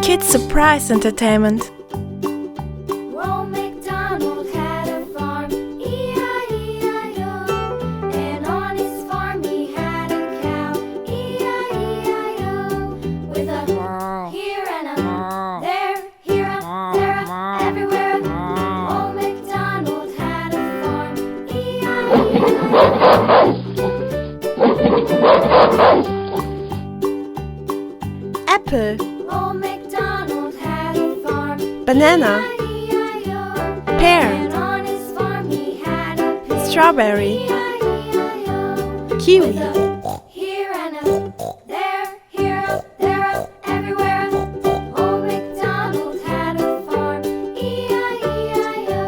Kids surprise entertainment. Old MacDonald had a farm, E-I-E-I-O. And on his farm he had a cow, E-I-E-I-O. With a here and a there, here a, there a, everywhere. Old MacDonald had a farm, E-I-E-I-O. Apple, Old MacDonald had a farm, banana, E-I-E-I-O. pear, And on his farm he had a pig, strawberry, E-I-E-I-O. kiwi, Here and a there a, everywhere. Old MacDonald had a farm, E-I-E-I-O.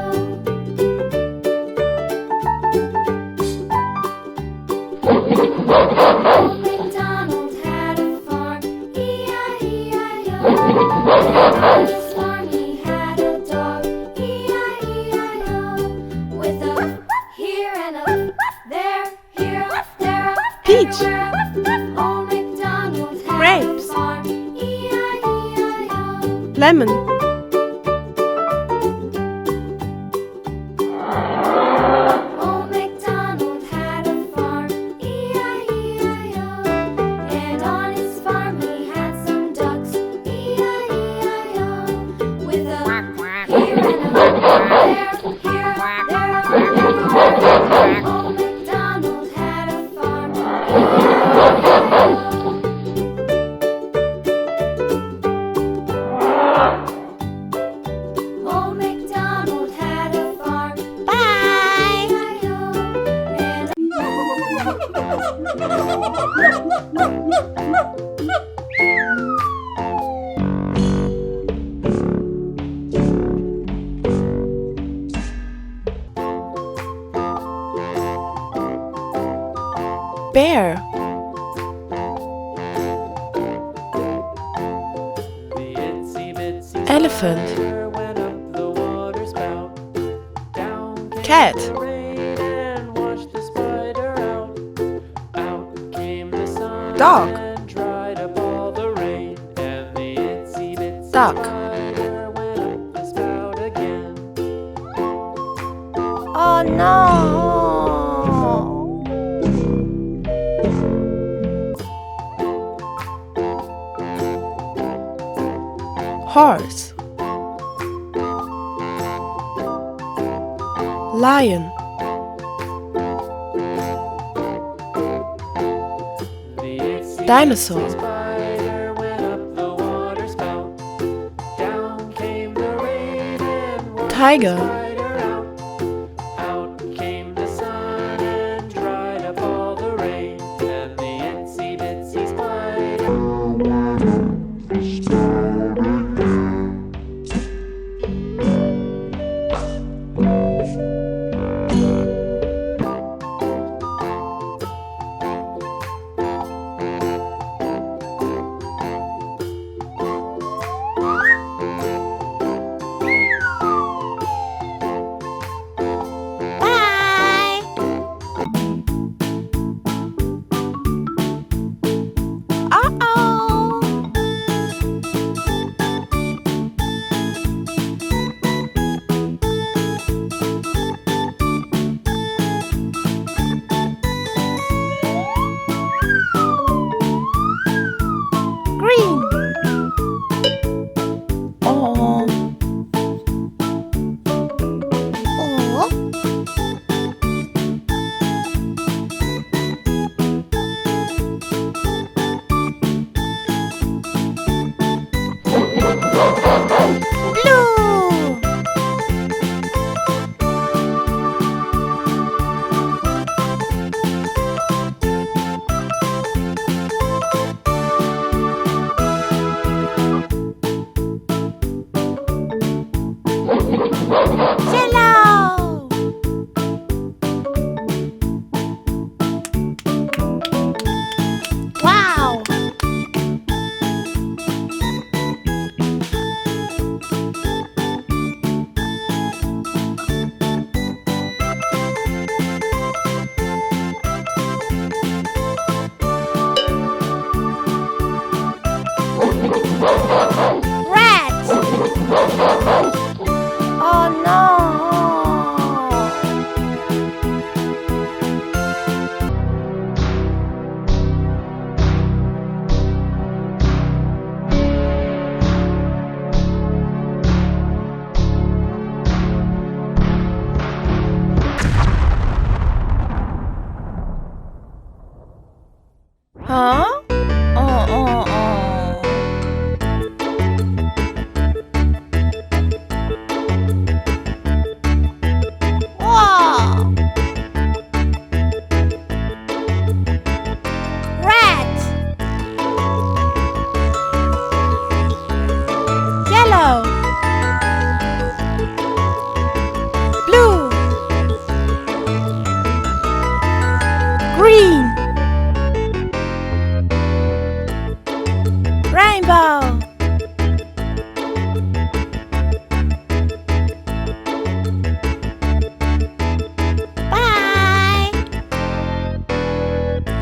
Old MacDonald had a farm, E-I-E-I-O. On his farm he had a dog, E-I-E-I-O. With a here and a there, here a, there a, peach, everywhere. Old MacDonald had grapes, a farm, E-I-E-I-O. lemon, Old MacDonald had a farm, E-I-E-I-O. And on his farm he had some ducks, E-I-E-I-O. With a here and a there, here, there, everywhere. Old MacDonald had a farm, E-I-E-I-O. Old MacDonald had a farm. Bye. bear, elephant, cat, dog, duck. Oh no! Horse, lion, dinosaur, tiger, green. Oh. Oh. Blue. Yellow. Wow. Red. Huh? Oh. Wow! Red, yellow, blue, green, rainbow.